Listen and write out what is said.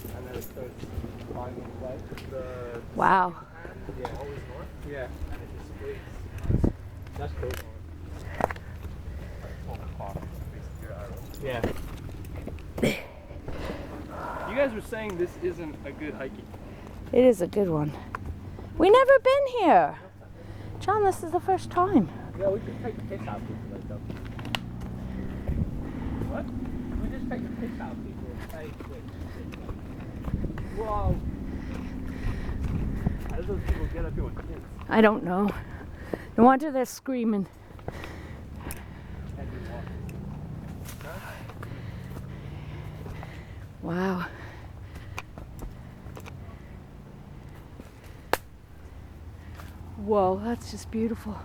and then it starts flying in flight. Wow. Yeah, always north. Yeah, and it just splits. That's cool. Yeah. You guys were saying this isn't a good hiking. It is a good one. We never been here. John, this is the first time. Yeah, we just take the piss out people like that. What? We just take the piss out people. Whoa. How do those people get up here with kids? I don't know. No wonder they're screaming. Wow. Whoa, that's just beautiful.